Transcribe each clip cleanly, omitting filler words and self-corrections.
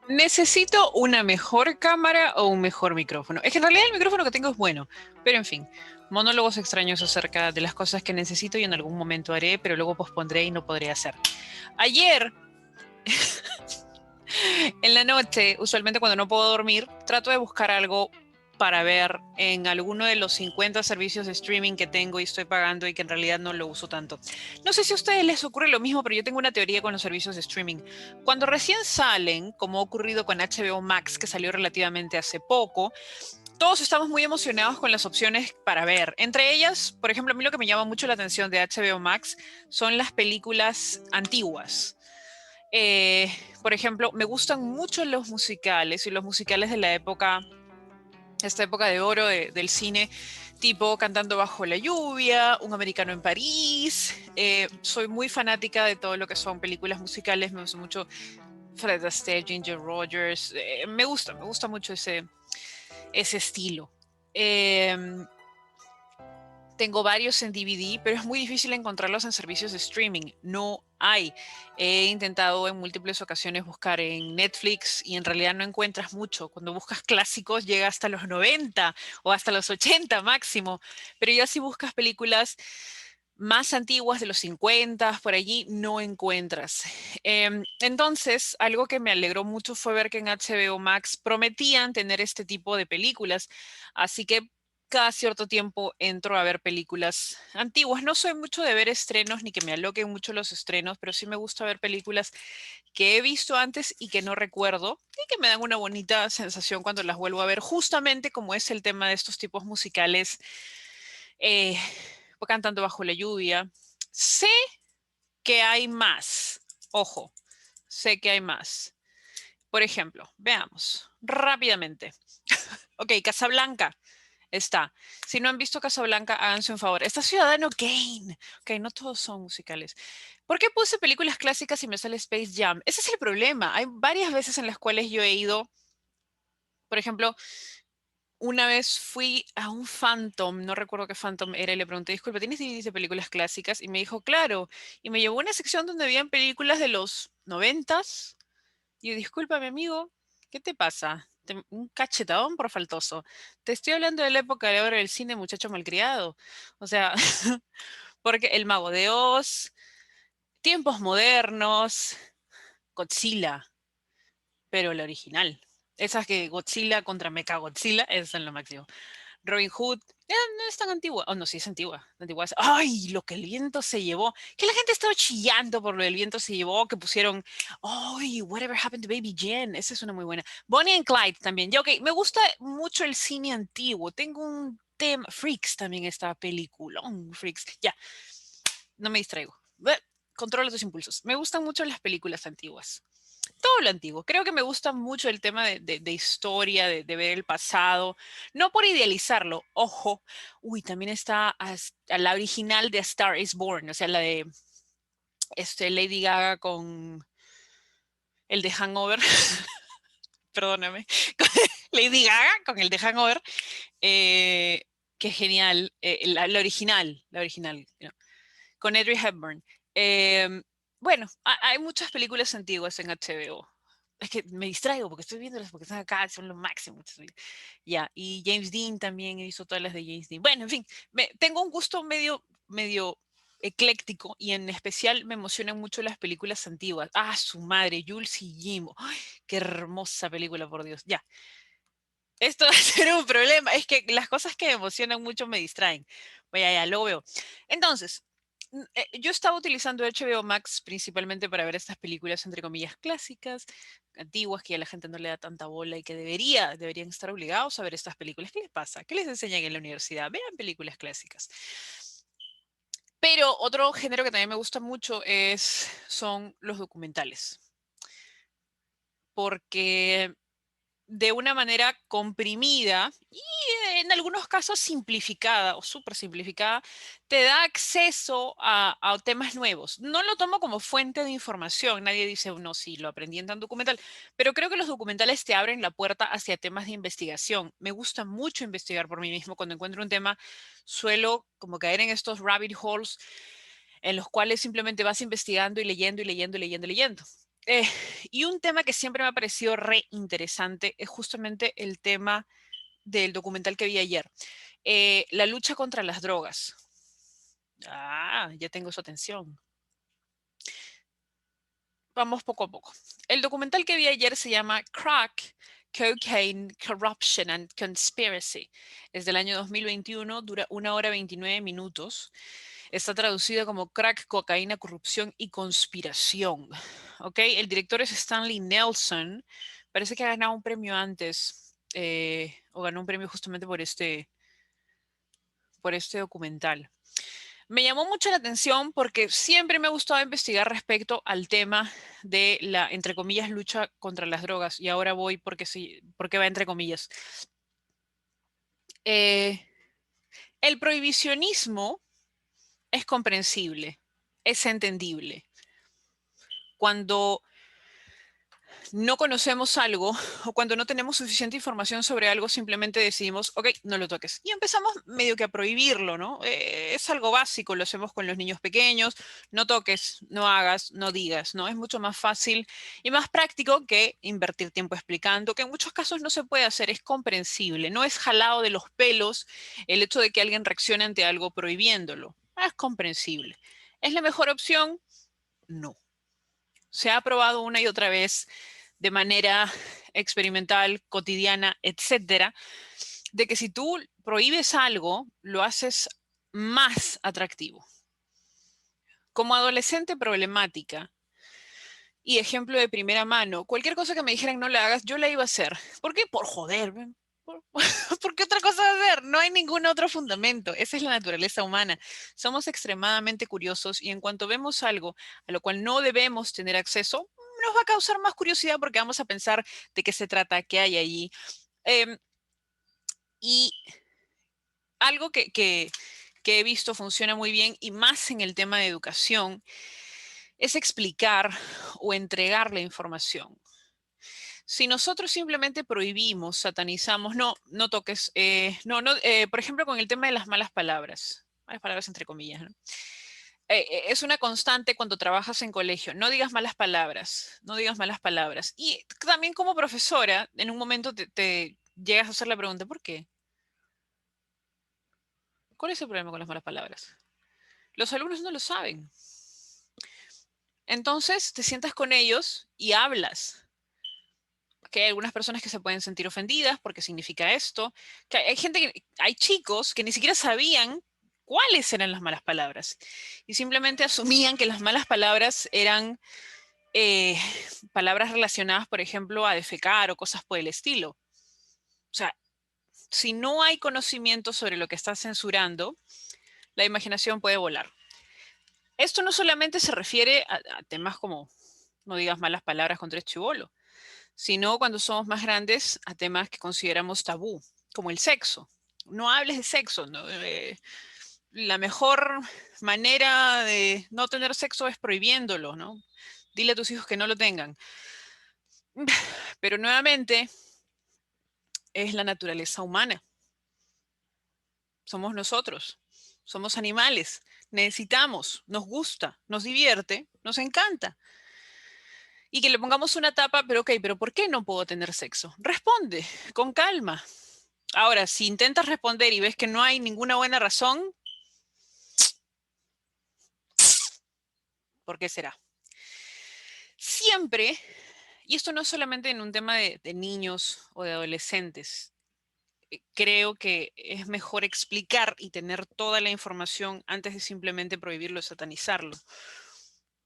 ¿Necesito una mejor cámara o un mejor micrófono? Es que en realidad el micrófono que tengo es bueno, pero en fin, monólogos extraños acerca de las cosas que necesito y en algún momento haré, pero luego pospondré y no podré hacer. Ayer, en la noche, usualmente cuando no puedo dormir, trato de buscar algo para ver en alguno de los 50 servicios de streaming que tengo y estoy pagando y que en realidad no lo uso tanto. No sé si a ustedes les ocurre lo mismo, pero yo tengo una teoría con los servicios de streaming. Cuando recién salen, como ha ocurrido con HBO Max, que salió relativamente hace poco, todos estamos muy emocionados con las opciones para ver. Entre ellas, por ejemplo, a mí lo que me llama mucho la atención de HBO Max son las películas antiguas. Eh, por ejemplo, me gustan mucho los musicales y los musicales de la época, esta época de oro del cine, tipo Cantando bajo la lluvia, Un americano en París. Soy muy fanática de todo lo que son películas musicales, me gusta mucho Fred Astaire, Ginger Rogers, me gusta mucho ese estilo. Eh, Tengo varios en DVD, pero es muy difícil encontrarlos en servicios de streaming. No hay. He intentado en múltiples ocasiones buscar en Netflix y en realidad no encuentras mucho. Cuando buscas clásicos llega hasta los 90 o hasta los 80 máximo, pero ya si buscas películas más antiguas de los 50, por allí no encuentras. Entonces, algo que me alegró mucho fue ver que en HBO Max prometían tener este tipo de películas. Así que cada cierto tiempo entro a ver películas antiguas. No soy mucho de ver estrenos ni que me aloquen mucho los estrenos, pero sí me gusta ver películas que he visto antes y que no recuerdo y que me dan una bonita sensación cuando las vuelvo a ver, justamente como es el tema de estos tipos musicales, eh, Cantando bajo la lluvia. Sé que hay más, ojo, sé que hay más. Por ejemplo, veamos rápidamente. Ok, Casablanca. Está. Si no han visto Casablanca, háganse un favor. Está Ciudadano Kane. Ok, no todos son musicales. ¿Por qué puse películas clásicas y me sale Space Jam? Ese es el problema. Hay varias veces en las cuales yo he ido, por ejemplo, una vez fui a un Phantom, no recuerdo qué Phantom era, y le pregunté, disculpe, ¿tienes DVDs de películas clásicas? Y me dijo, claro. Y me llevó a una sección donde habían películas de los noventas. Y yo, disculpa, mi amigo, ¿qué te pasa? Un cachetadón por faltoso. Te estoy hablando de la época de oro del cine, muchacho malcriado. O sea, porque El Mago de Oz, tiempos modernos, Godzilla, pero la original. Esas que Godzilla contra Mechagodzilla, esas son lo máximo. Robin Hood, no es tan antigua. Oh, no, sí es antigua. Antigua es, ay, lo que el viento se llevó. Que la gente estaba chillando por lo del viento se llevó, que pusieron, ay, Whatever Happened to Baby Jane. Esa es una muy buena. Bonnie and Clyde también. Ya, ok, me gusta mucho el cine antiguo. Tengo un tema. Freaks también esta película. Freaks. Ya, no me distraigo. Controla tus impulsos. Me gustan mucho las películas antiguas, todo lo antiguo. Creo que me gusta mucho el tema de historia, de ver el pasado, no por idealizarlo, ojo. Uy, también está a la original de A Star is Born, o sea, la de Lady Gaga con el de Hangover, perdóname, Lady Gaga con el de Hangover, eh, qué genial, la original, ¿no? Con Audrey Hepburn. Eh, bueno, hay muchas películas antiguas en HBO. Es que me distraigo porque estoy viéndolas porque están acá, son lo máximo. Ya, y James Dean también, he visto todas las de James Dean. Bueno, en fin, tengo un gusto medio ecléctico y en especial me emocionan mucho las películas antiguas. Ah, su madre, Jules y Jim. Ay, qué hermosa película, por Dios. Ya, esto va a ser un problema. Es que las cosas que me emocionan mucho me distraen. Vaya, ya, lo veo. Entonces, yo estaba utilizando HBO Max principalmente para ver estas películas, entre comillas, clásicas, antiguas, que ya la gente no le da tanta bola y que deberían estar obligados a ver estas películas. ¿Qué les pasa? ¿Qué les enseñan en la universidad? Vean películas clásicas. Pero otro género que también me gusta mucho son los documentales, porque de una manera comprimida y en algunos casos simplificada o súper simplificada, te da acceso a temas nuevos. No lo tomo como fuente de información, nadie dice, no, sí, lo aprendí en tan documental, pero creo que los documentales te abren la puerta hacia temas de investigación. Me gusta mucho investigar por mí mismo. Cuando encuentro un tema, suelo como caer en estos rabbit holes en los cuales simplemente vas investigando y leyendo y leyendo y leyendo y leyendo. Y un tema que siempre me ha parecido re interesante es justamente el tema del documental que vi ayer. La lucha contra las drogas. Ah, ya tengo su atención. Vamos poco a poco. El documental que vi ayer se llama Crack, Cocaine, Corruption and Conspiracy. Es del año 2021, dura 1 hora 29 minutos. Está traducido como Crack, Cocaína, Corrupción y Conspiración. ¿Ok? El director es Stanley Nelson. Parece que ha ganado un premio antes, o ganó un premio justamente por este documental. Me llamó mucho la atención porque siempre me ha gustado investigar respecto al tema de la, entre comillas, lucha contra las drogas. Y ahora voy porque sí, porque va entre comillas. Eh, el prohibicionismo es comprensible, es entendible. Cuando no conocemos algo o cuando no tenemos suficiente información sobre algo, simplemente decidimos, ok, no lo toques. Y empezamos medio que a prohibirlo, ¿no? Es algo básico, lo hacemos con los niños pequeños, no toques, no hagas, no digas, ¿no? Es mucho más fácil y más práctico que invertir tiempo explicando, que en muchos casos no se puede hacer, es comprensible, no es jalado de los pelos el hecho de que alguien reaccione ante algo prohibiéndolo. Es comprensible. ¿Es la mejor opción? No. Se ha probado una y otra vez de manera experimental, cotidiana, etcétera, de que si tú prohíbes algo, lo haces más atractivo. Como adolescente problemática y ejemplo de primera mano, cualquier cosa que me dijeran no la hagas, yo la iba a hacer. ¿Por qué? Por joder. ¿Por qué otra cosa hacer? No hay ningún otro fundamento. Esa es la naturaleza humana. Somos extremadamente curiosos y en cuanto vemos algo a lo cual no debemos tener acceso, nos va a causar más curiosidad porque vamos a pensar de qué se trata, qué hay allí. Eh, y algo que he visto funciona muy bien y más en el tema de educación es explicar o entregar la información. Si nosotros simplemente prohibimos, satanizamos, no, no toques, por ejemplo, con el tema de las malas palabras entre comillas, ¿no? Es una constante cuando trabajas en colegio, no digas malas palabras, no digas malas palabras. Y también como profesora, en un momento te llegas a hacer la pregunta, ¿por qué? ¿Cuál es el problema con las malas palabras? Los alumnos no lo saben. Entonces te sientas con ellos y hablas. Que hay algunas personas que se pueden sentir ofendidas porque significa esto, que hay gente hay chicos que ni siquiera sabían cuáles eran las malas palabras y simplemente asumían que las malas palabras eran eh, palabras relacionadas, por ejemplo, a defecar o cosas por el estilo. O sea, si no hay conocimiento sobre lo que estás censurando, la imaginación puede volar. Esto no solamente se refiere a temas como no digas malas palabras contra el chibolo, sino cuando somos más grandes a temas que consideramos tabú, como el sexo. No hables de sexo, ¿no? La mejor manera de no tener sexo es prohibiéndolo, ¿no? Dile a tus hijos que no lo tengan. Pero nuevamente es la naturaleza humana. Somos nosotros, somos animales, necesitamos, nos gusta, nos divierte, nos encanta. Y que le pongamos una tapa, pero ok, pero ¿por qué no puedo tener sexo? Responde con calma. Ahora, si intentas responder y ves que no hay ninguna buena razón, ¿por qué será? Siempre, y esto no es solamente en un tema de niños o de adolescentes, creo que es mejor explicar y tener toda la información antes de simplemente prohibirlo o satanizarlo.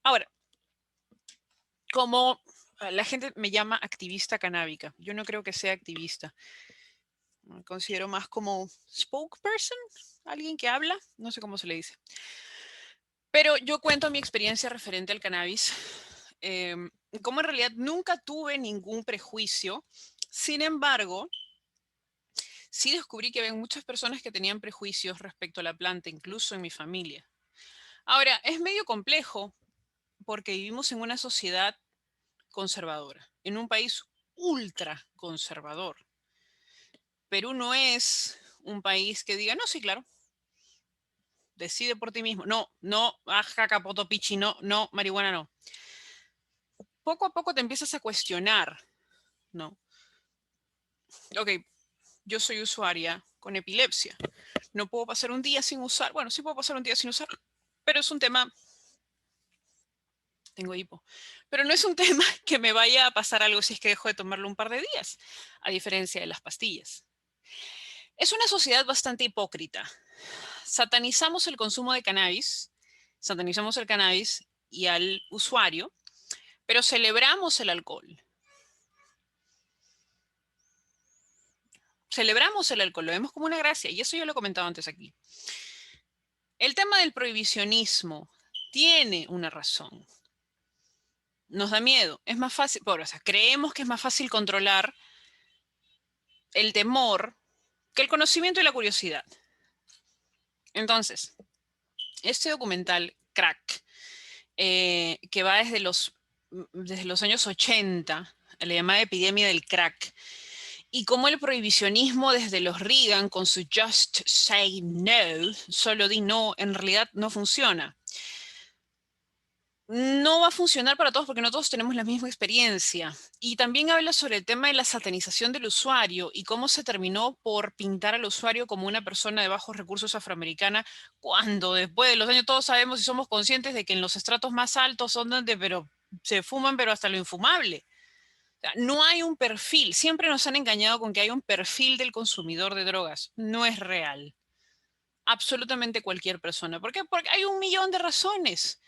Ahora, como la gente me llama activista canábica, yo no creo que sea activista. Me considero más como spokesperson, alguien que habla, no sé cómo se le dice. Pero yo cuento mi experiencia referente al cannabis, como en realidad nunca tuve ningún prejuicio. Sin embargo, sí descubrí que había muchas personas que tenían prejuicios respecto a la planta, incluso en mi familia. Ahora, es medio complejo porque vivimos en una sociedad conservadora, en un país ultra conservador. Perú no es un país que diga, no, sí, claro, decide por ti mismo. No, no, aja, capoto, pichi, no, no, marihuana no. poco a poco te empiezas a cuestionar, ¿no? Ok, yo soy usuaria con epilepsia. No puedo pasar un día sin usar, bueno, sí puedo pasar un día sin usar, pero es un tema, tengo hipo, pero no es un tema que me vaya a pasar algo si es que dejo de tomarlo un par de días, a diferencia de las pastillas. Es una sociedad bastante hipócrita. Satanizamos el consumo de cannabis, satanizamos el cannabis y al usuario, pero celebramos el alcohol. Celebramos el alcohol, lo vemos como una gracia, y eso yo lo he comentado antes aquí. El tema del prohibicionismo tiene una razón. Nos da miedo, es más fácil, o sea, creemos que es más fácil controlar el temor que el conocimiento y la curiosidad. Entonces, este documental, Crack, que va desde los años 80, la llamada epidemia del crack, y cómo el prohibicionismo desde los Reagan con su Just Say No, solo di no, en realidad no funciona. No va a funcionar para todos porque no todos tenemos la misma experiencia. Y también habla sobre el tema de la satanización del usuario y cómo se terminó por pintar al usuario como una persona de bajos recursos afroamericana, cuando después de los años todos sabemos y somos conscientes de que en los estratos más altos son donde pero se fuman, pero hasta lo infumable. O sea, no hay un perfil. Siempre nos han engañado con que hay un perfil del consumidor de drogas. No es real. Absolutamente cualquier persona. ¿Por qué? Porque hay un millón de razones.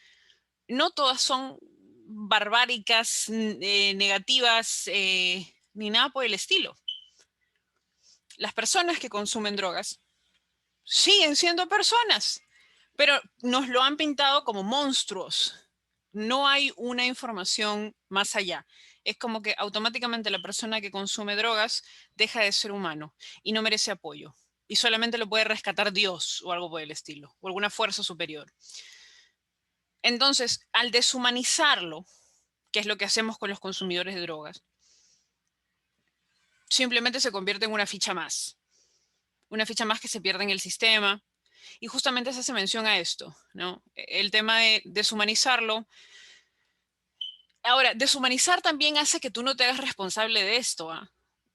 No todas son barbáricas, negativas, ni nada por el estilo. Las personas que consumen drogas siguen siendo personas, pero nos lo han pintado como monstruos. No hay una información más allá. Es como que automáticamente la persona que consume drogas deja de ser humano y no merece apoyo. Y solamente lo puede rescatar Dios o algo por el estilo, o alguna fuerza superior. Entonces, al deshumanizarlo, que es lo que hacemos con los consumidores de drogas, simplemente se convierte en una ficha más que se pierde en el sistema. Y justamente se hace mención a esto, ¿no? El tema de deshumanizarlo. Ahora, deshumanizar también hace que tú no te hagas responsable de esto, ¿ah?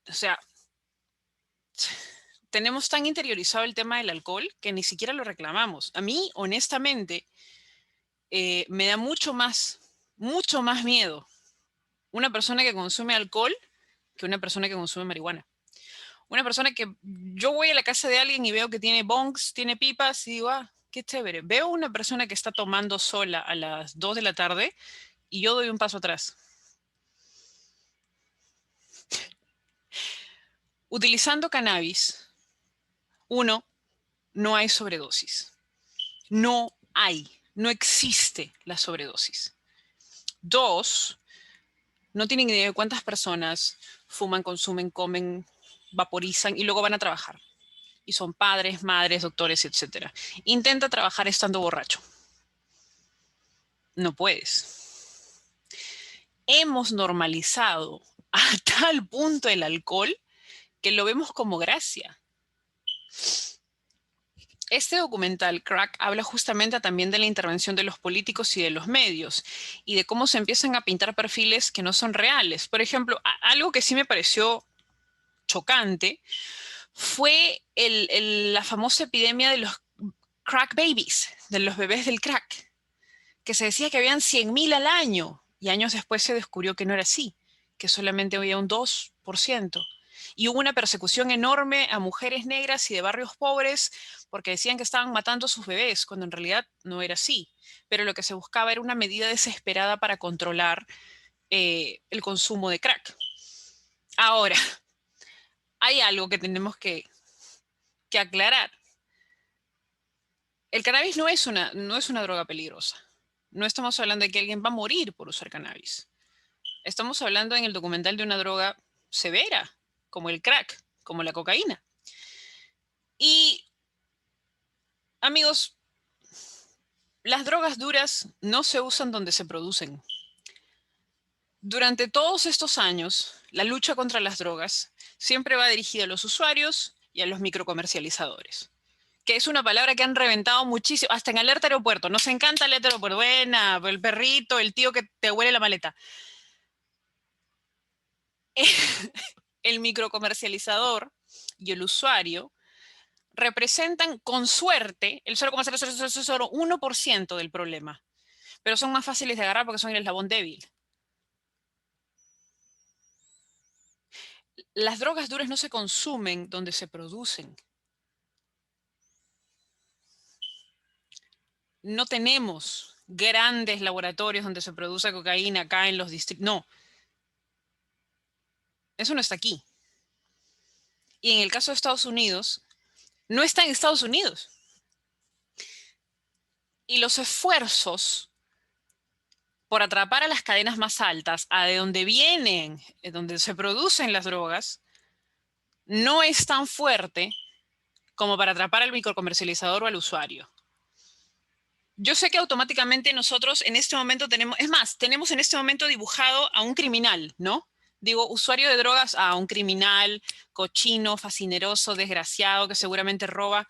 O sea, tenemos tan interiorizado el tema del alcohol que ni siquiera lo reclamamos. A mí, honestamente, me da mucho más miedo una persona que consume alcohol que una persona que consume marihuana. Una persona que yo voy a la casa de alguien y veo que tiene bongs, tiene pipas y digo, ah, qué chévere. Veo una persona que está tomando sola a las 2 de la tarde y yo doy un paso atrás. Utilizando cannabis, uno, no hay sobredosis. No existe la sobredosis. Dos, no tienen idea de cuántas personas fuman, consumen, comen, vaporizan y luego van a trabajar. Y son padres, madres, doctores, etc. Intenta trabajar estando borracho. No puedes. Hemos normalizado a tal punto el alcohol que lo vemos como gracia. Este documental, Crack, habla justamente también de la intervención de los políticos y de los medios y de cómo se empiezan a pintar perfiles que no son reales. Por ejemplo, algo que sí me pareció chocante fue la famosa epidemia de los crack babies, de los bebés del crack, que se decía que habían 100.000 al año y años después se descubrió que no era así, que solamente había un 2%. Y hubo una persecución enorme a mujeres negras y de barrios pobres porque decían que estaban matando a sus bebés, cuando en realidad no era así. Pero lo que se buscaba era una medida desesperada para controlar el consumo de crack. Ahora, hay algo que tenemos que aclarar. El cannabis no es una droga peligrosa. No estamos hablando de que alguien va a morir por usar cannabis. Estamos hablando en el documental de una droga severa, como el crack, como la cocaína. Y, amigos, las drogas duras no se usan donde se producen. Durante todos estos años, la lucha contra las drogas siempre va dirigida a los usuarios y a los microcomercializadores, que es una palabra que han reventado muchísimo, hasta en Alerta Aeropuerto. Nos encanta Alerta Aeropuerto. Buena, el perrito, el tío que te huele la maleta. el microcomercializador y el usuario representan con suerte el 0,00001% del problema, pero son más fáciles de agarrar porque son el eslabón débil. Las drogas duras no se consumen donde se producen. No tenemos grandes laboratorios donde se produce cocaína acá en los distritos. No, eso no está aquí. Y en el caso de Estados Unidos, no está en Estados Unidos. Y los esfuerzos por atrapar a las cadenas más altas, a de donde vienen, donde se producen las drogas, no es tan fuerte como para atrapar al microcomercializador o al usuario. Yo sé que automáticamente nosotros en este momento tenemos, es más, tenemos en este momento dibujado a un criminal, ¿no? Digo, usuario de drogas a un criminal, cochino, fascineroso, desgraciado, que seguramente roba.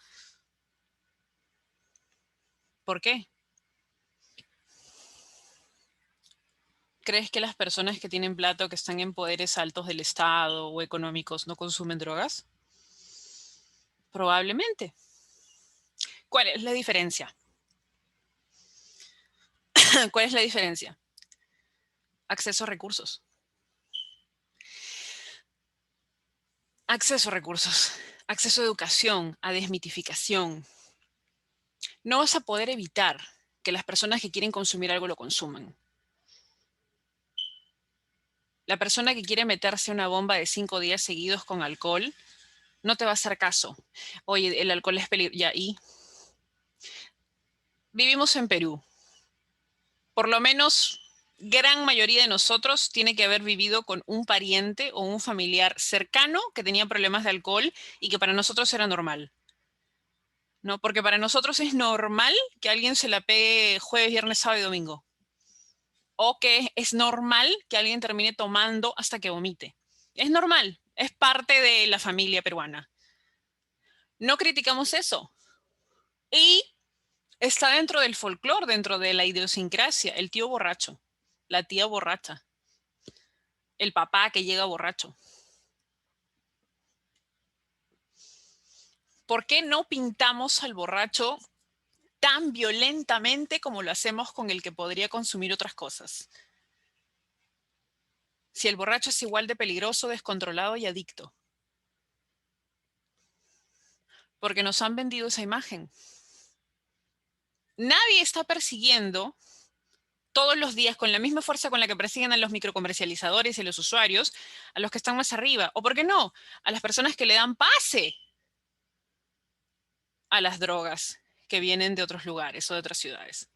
¿Por qué? ¿Crees que las personas que tienen plata o que están en poderes altos del Estado o económicos no consumen drogas? Probablemente. ¿Cuál es la diferencia? ¿Cuál es la diferencia? Acceso a recursos. Acceso a recursos. Acceso a educación, a desmitificación. No vas a poder evitar que las personas que quieren consumir algo lo consuman. La persona que quiere meterse una bomba de 5 días seguidos con alcohol no te va a hacer caso. Oye, el alcohol es peligroso. Ya, y vivimos en Perú. Por lo menos, gran mayoría de nosotros tiene que haber vivido con un pariente o un familiar cercano que tenía problemas de alcohol y que para nosotros era normal. ¿No? Porque para nosotros es normal que alguien se la pegue jueves, viernes, sábado y domingo. O que es normal que alguien termine tomando hasta que vomite. Es normal, es parte de la familia peruana. No criticamos eso. Y está dentro del folclore, dentro de la idiosincrasia, el tío borracho, la tía borracha, el papá que llega borracho. ¿Por qué no pintamos al borracho tan violentamente como lo hacemos con el que podría consumir otras cosas? Si el borracho es igual de peligroso, descontrolado y adicto. Porque nos han vendido esa imagen. Nadie está persiguiendo todos los días con la misma fuerza con la que persiguen a los microcomercializadores y a los usuarios, a los que están más arriba. O, ¿por qué no? A las personas que le dan pase a las drogas que vienen de otros lugares o de otras ciudades.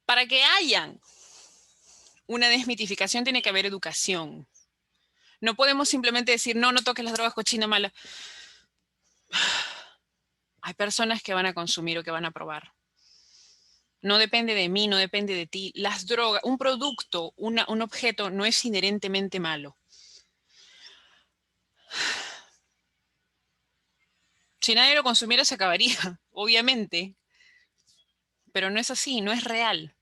Para que haya una desmitificación tiene que haber educación. No podemos simplemente decir, no, no toques las drogas, cochina mala. Hay personas que van a consumir o que van a probar. No depende de mí, no depende de ti. Las drogas, un producto, un objeto no es inherentemente malo. Si nadie lo consumiera se acabaría, obviamente. Pero no es así, no es real.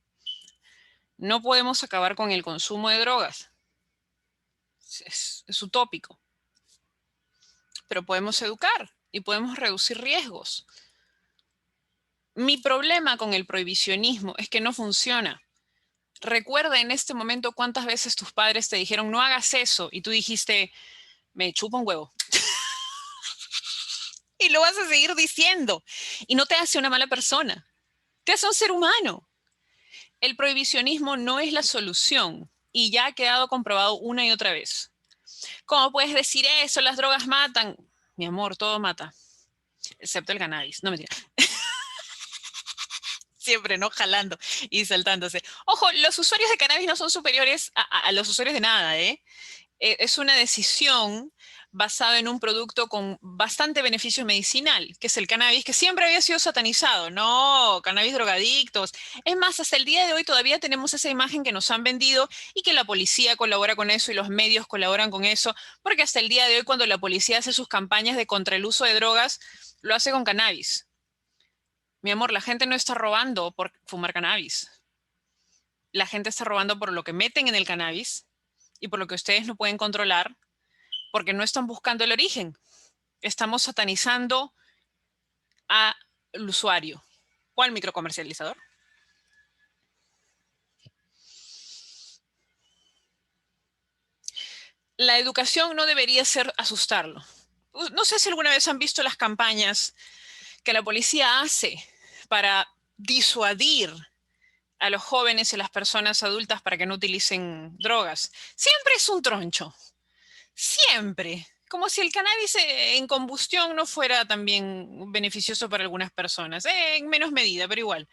No podemos acabar con el consumo de drogas. Es utópico. Pero podemos educar y podemos reducir riesgos. Mi problema con el prohibicionismo es que no funciona. Recuerda en este momento cuántas veces tus padres te dijeron no hagas eso y tú dijiste me chupa un huevo. Y lo vas a seguir diciendo. Y no te hace una mala persona. Te hace un ser humano. El prohibicionismo no es la solución y ya ha quedado comprobado una y otra vez. ¿Cómo puedes decir eso? Las drogas matan. Mi amor, todo mata. Excepto el cannabis. No, mentira. Siempre, ¿no? Jalando y saltándose. Ojo, los usuarios de cannabis no son superiores a los usuarios de nada, ¿eh? Es una decisión basada en un producto con bastante beneficio medicinal, que es el cannabis, que siempre había sido satanizado. No, cannabis drogadictos. Es más, hasta el día de hoy todavía tenemos esa imagen que nos han vendido y que la policía colabora con eso y los medios colaboran con eso, porque hasta el día de hoy cuando la policía hace sus campañas de contra el uso de drogas, lo hace con cannabis. Mi amor, la gente no está robando por fumar cannabis. la gente está robando por lo que meten en el cannabis y por lo que ustedes no pueden controlar, porque no están buscando el origen. Estamos satanizando al usuario. ¿Cuál microcomercializador? La educación no debería ser asustarlo. No sé si alguna vez han visto las campañas que la policía hace para disuadir a los jóvenes y a las personas adultas para que no utilicen drogas. Siempre es un troncho. Siempre. Como si el cannabis en combustión no fuera también beneficioso para algunas personas, en menos medida, pero igual.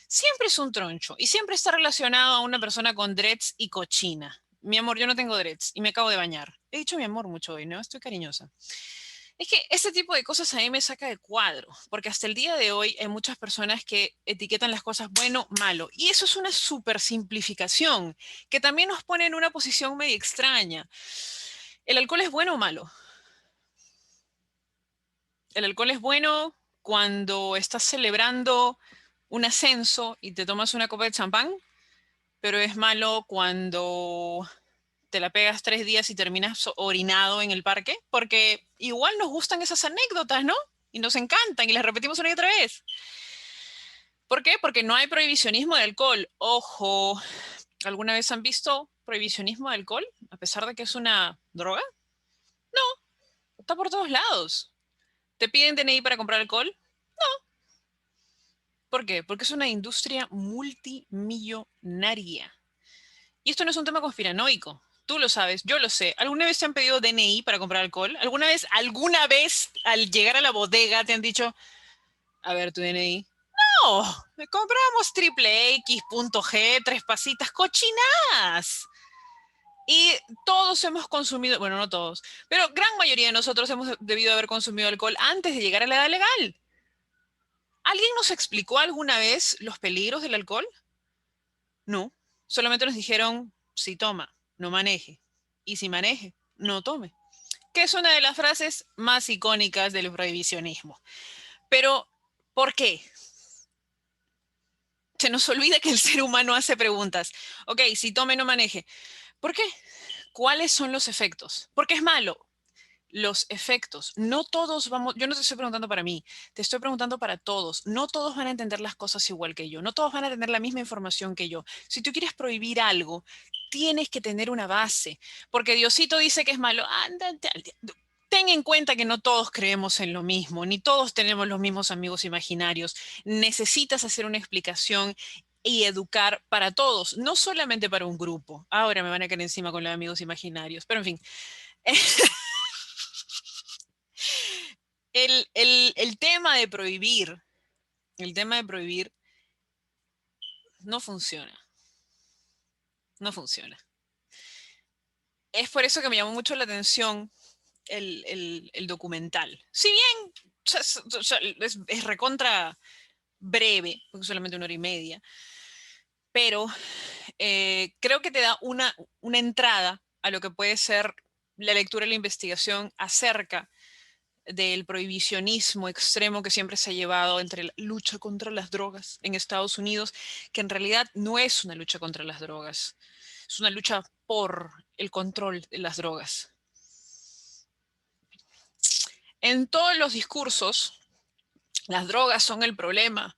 Siempre es un troncho y siempre está relacionado a una persona con dreads y cochina. Mi amor, yo no tengo dreads y me acabo de bañar. He dicho mi amor mucho hoy, ¿no? Estoy cariñosa. Es que este tipo de cosas a mí me saca de cuadro, porque hasta el día de hoy hay muchas personas que etiquetan las cosas bueno, malo, y eso es una super simplificación que también nos pone en una posición medio extraña. ¿El alcohol es bueno o malo? El alcohol es bueno cuando estás celebrando un ascenso y te tomas una copa de champán, pero es malo cuando te la pegas 3 días y terminas orinado en el parque, porque igual nos gustan esas anécdotas, ¿no? Y nos encantan y las repetimos una y otra vez. ¿Por qué? Porque no hay prohibicionismo de alcohol. Ojo, ¿alguna vez han visto prohibicionismo de alcohol? A pesar de que es una droga. No, está por todos lados. ¿Te piden DNI para comprar alcohol? ¿Por qué? Porque es una industria multimillonaria. Y esto no es un tema conspiranoico. Tú lo sabes, yo lo sé. ¿Alguna vez te han pedido DNI para comprar alcohol? Alguna vez al llegar a la bodega te han dicho, a ver tu DNI? No, compramos triple X, punto G, tres pasitas, cochinadas. Y todos hemos consumido, bueno, no todos, pero gran mayoría de nosotros hemos debido haber consumido alcohol antes de llegar a la edad legal. ¿Alguien nos explicó alguna vez los peligros del alcohol? No, solamente nos dijeron, si toma, no maneje. Y si maneje, no tome. Que es una de las frases más icónicas del prohibicionismo. Pero, ¿por qué? Se nos olvida que el ser humano hace preguntas. Ok, si tome, no maneje. ¿Por qué? ¿Cuáles son los efectos? Porque es malo. Los efectos. No todos vamos, yo no te estoy preguntando para mí, te estoy preguntando para todos. No todos van a entender las cosas igual que yo, no todos van a tener la misma información que yo. Si tú quieres prohibir algo, tienes que tener una base, porque Diosito dice que es malo. Ándate ten en cuenta que no todos creemos en lo mismo, ni todos tenemos los mismos amigos imaginarios. Necesitas hacer una explicación y educar para todos, no solamente para un grupo. Ahora me van a caer encima con los amigos imaginarios, pero en fin. El tema de prohibir, el tema de prohibir no funciona, no funciona. Es por eso que me llamó mucho la atención el documental. Si bien es recontra breve, porque solamente 1 hora y media, pero creo que te da una entrada a lo que puede ser la lectura y la investigación acerca del prohibicionismo extremo que siempre se ha llevado entre la lucha contra las drogas en Estados Unidos, que en realidad no es una lucha contra las drogas, es una lucha por el control de las drogas. En todos los discursos, las drogas son el problema.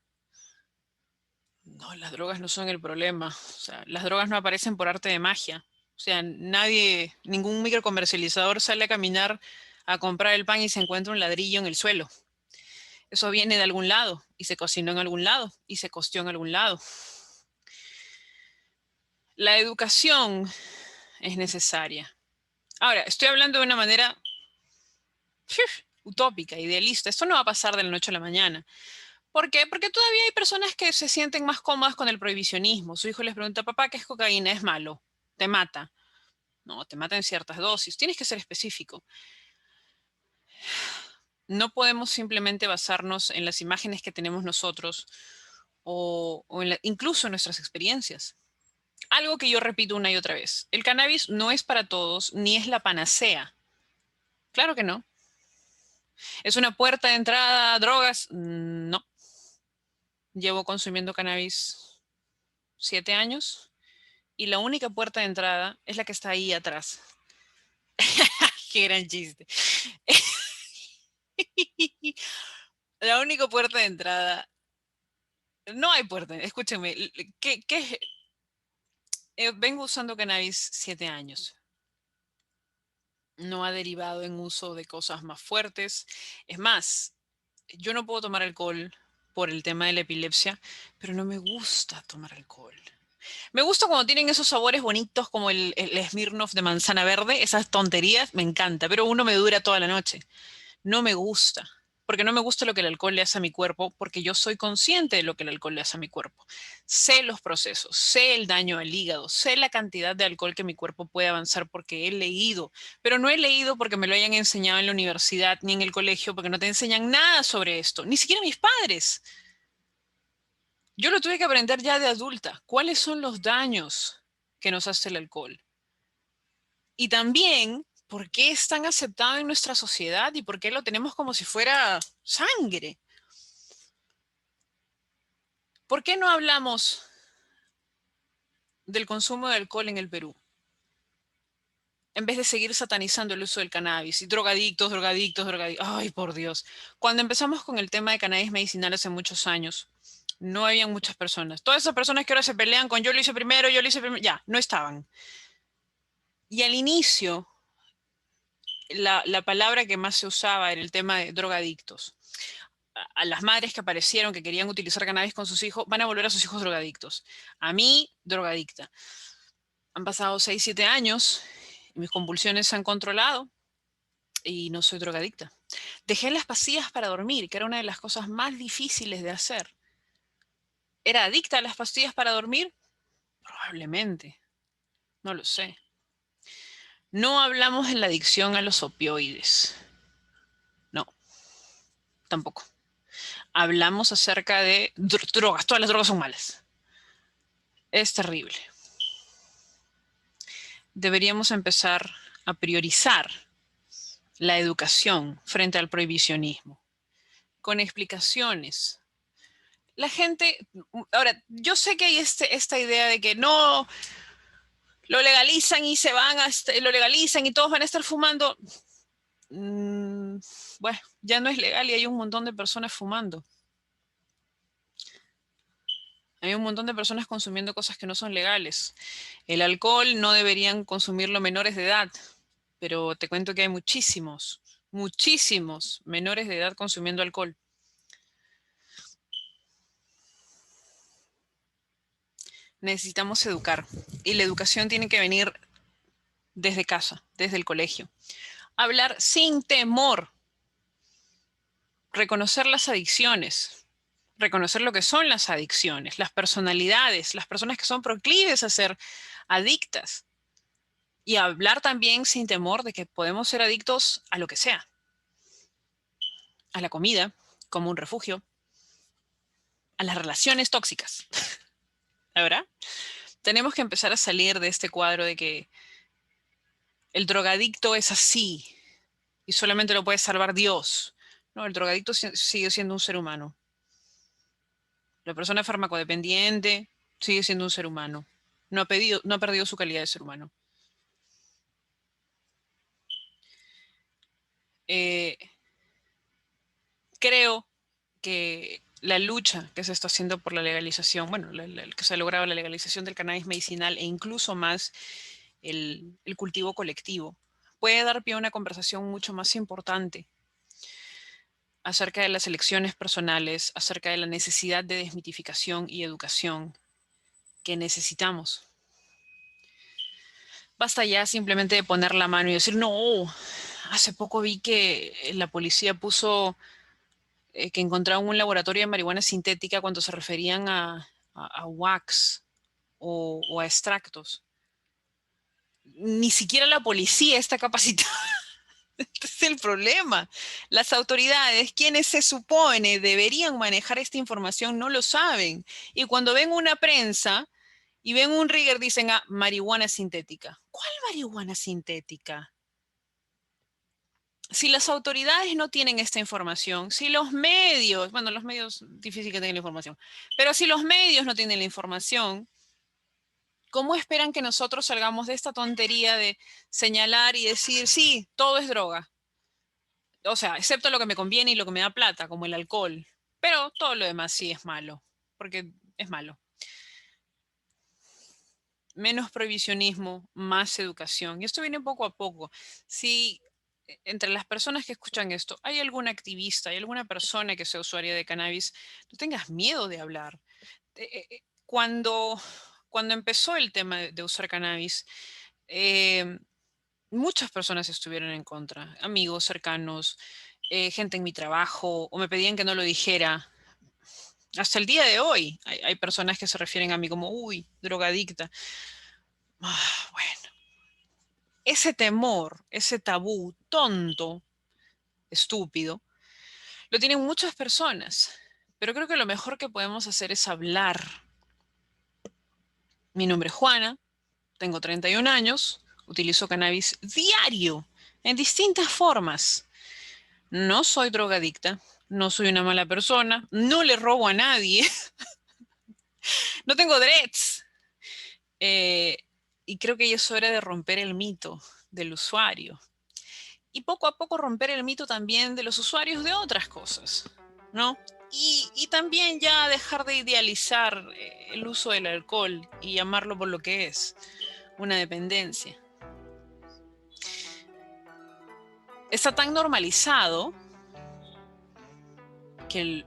No, las drogas no son el problema. O sea, las drogas no aparecen por arte de magia. O sea, nadie, ningún microcomercializador sale a caminar a comprar el pan y se encuentra un ladrillo en el suelo. Eso viene de algún lado y se cocinó en algún lado y se costeó en algún lado. La educación es necesaria. Ahora, estoy hablando de una manera utópica, idealista. Esto no va a pasar de la noche a la mañana. ¿Por qué? Porque todavía hay personas que se sienten más cómodas con el prohibicionismo. Su hijo les pregunta, papá, ¿qué es cocaína? Es malo, te mata. No, te mata en ciertas dosis. Tienes que ser específico. No podemos simplemente basarnos en las imágenes que tenemos nosotros o incluso en nuestras experiencias. Algo que yo repito una y otra vez. El cannabis no es para todos ni es la panacea. Claro que no. ¿Es una puerta de entrada a drogas? No. Llevo consumiendo cannabis 7 años y la única puerta de entrada es la que está ahí atrás. Qué gran chiste. La única puerta de entrada. No hay puerta. Escúchenme. Vengo usando cannabis 7 años. No ha derivado en uso de cosas más fuertes. Es más, yo no puedo tomar alcohol por el tema de la epilepsia, pero no me gusta tomar alcohol. Me gusta cuando tienen esos sabores bonitos como el Smirnoff de manzana verde, esas tonterías, me encanta, pero uno me dura toda la noche. No me gusta, porque no me gusta lo que el alcohol le hace a mi cuerpo, porque yo soy consciente de lo que el alcohol le hace a mi cuerpo. Sé los procesos, sé el daño al hígado, sé la cantidad de alcohol que mi cuerpo puede avanzar porque he leído, pero no he leído porque me lo hayan enseñado en la universidad ni en el colegio, porque no te enseñan nada sobre esto, ni siquiera mis padres. Yo lo tuve que aprender ya de adulta. ¿Cuáles son los daños que nos hace el alcohol? Y también, ¿por qué es tan aceptado en nuestra sociedad y por qué lo tenemos como si fuera sangre? ¿Por qué no hablamos del consumo de alcohol en el Perú? En vez de seguir satanizando el uso del cannabis y drogadictos, drogadictos, drogadictos. Ay, por Dios. Cuando empezamos con el tema de cannabis medicinal hace muchos años, no habían muchas personas. Todas esas personas que ahora se pelean con yo lo hice primero, yo lo hice primero, ya, no estaban. Y al inicio, la palabra que más se usaba era el tema de drogadictos. A las madres que aparecieron que querían utilizar cannabis con sus hijos, van a volver a sus hijos drogadictos. A mí, drogadicta. Han pasado 6, 7 años y mis convulsiones se han controlado y no soy drogadicta. Dejé las pastillas para dormir, que era una de las cosas más difíciles de hacer. ¿Era adicta a las pastillas para dormir? Probablemente. No lo sé. No hablamos de la adicción a los opioides. No, tampoco. Hablamos acerca de drogas. Todas las drogas son malas. Es terrible. Deberíamos empezar a priorizar la educación frente al prohibicionismo, con explicaciones. La gente, ahora, yo sé que hay esta idea de que no, lo legalizan y se van a, lo legalizan y todos van a estar fumando. Bueno, ya no es legal y hay un montón de personas fumando. Hay un montón de personas consumiendo cosas que no son legales. El alcohol no deberían consumirlo menores de edad, pero te cuento que hay muchísimos, muchísimos menores de edad consumiendo alcohol. Necesitamos educar y la educación tiene que venir desde casa, desde el colegio. Hablar sin temor, reconocer las adicciones, reconocer lo que son las adicciones, las personalidades, las personas que son proclives a ser adictas. Y hablar también sin temor de que podemos ser adictos a lo que sea. A la comida, como un refugio. A las relaciones tóxicas. ¿La verdad? Tenemos que empezar a salir de este cuadro de que el drogadicto es así y solamente lo puede salvar Dios. No, el drogadicto sigue siendo un ser humano. La persona farmacodependiente sigue siendo un ser humano. No ha perdido su calidad de ser humano. Creo que la lucha que se está haciendo por la legalización, bueno, que se ha logrado la legalización del cannabis medicinal e incluso más el cultivo colectivo, puede dar pie a una conversación mucho más importante acerca de las elecciones personales, acerca de la necesidad de desmitificación y educación que necesitamos. Basta ya simplemente de poner la mano y decir, no, hace poco vi que la policía puso que encontraron un laboratorio de marihuana sintética cuando se referían a wax o a extractos. Ni siquiera la policía está capacitada. Este es el problema. Las autoridades, quienes se supone deberían manejar esta información, no lo saben. Y cuando ven una prensa y ven un rigger, dicen, ah, marihuana sintética. ¿Cuál marihuana sintética? Si las autoridades no tienen esta información, si los medios, bueno, los medios, difícil que tengan la información, pero si los medios no tienen la información, ¿Cómo esperan que nosotros salgamos de esta tontería de señalar y decir, sí, todo es droga? O sea, excepto lo que me conviene y lo que me da plata, como el alcohol. Pero todo lo demás sí es malo, porque es malo. Menos prohibicionismo, más educación. Y esto viene poco a poco. Si entre las personas que escuchan esto hay algún activista, hay alguna persona que sea usuaria de cannabis, no tengas miedo de hablar. Cuando empezó el tema de usar cannabis, eh, muchas personas estuvieron en contra, amigos cercanos, gente en mi trabajo, o me pedían que no lo dijera. Hasta el día de hoy hay personas que se refieren a mí como, uy, drogadicta. Bueno, ese temor, ese tabú tonto, estúpido, lo tienen muchas personas, pero creo que lo mejor que podemos hacer es hablar. Mi nombre es Juana, tengo 31 años, utilizo cannabis diario, en distintas formas. No soy drogadicta, no soy una mala persona, no le robo a nadie, no tengo dreads. Eh, y creo que ya es hora de romper el mito del usuario. Y poco a poco romper el mito también de los usuarios de otras cosas, ¿no? Y también ya dejar de idealizar el uso del alcohol y llamarlo por lo que es, una dependencia. Está tan normalizado que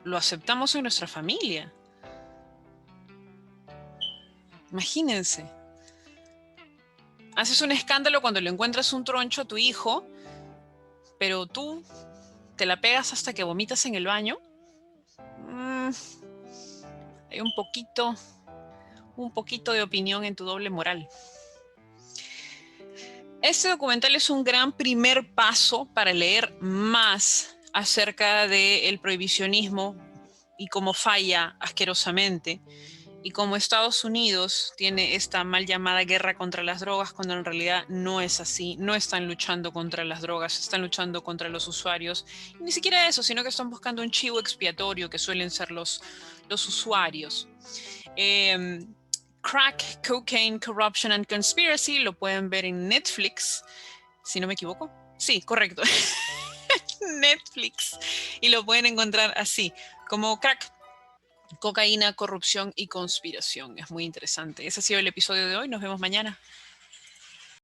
lo aceptamos en nuestra familia. Imagínense. Haces un escándalo cuando le encuentras un troncho a tu hijo, pero tú te la pegas hasta que vomitas en el baño. Mm, hay un poquito de opinión en tu doble moral. Este documental es un gran primer paso para leer más acerca del prohibicionismo y cómo falla asquerosamente y cómo Estados Unidos tiene esta mal llamada guerra contra las drogas cuando en realidad no es así. No están luchando contra las drogas, están luchando contra los usuarios. Y ni siquiera eso, sino que están buscando un chivo expiatorio que suelen ser los usuarios. Crack, Cocaine, Corruption and Conspiracy lo pueden ver en Netflix, si no me equivoco. Sí, correcto. Netflix. Y lo pueden encontrar así, como Crack, Cocaína, Corrupción y Conspiración. Es muy interesante. Ese ha sido el episodio de hoy. Nos vemos mañana.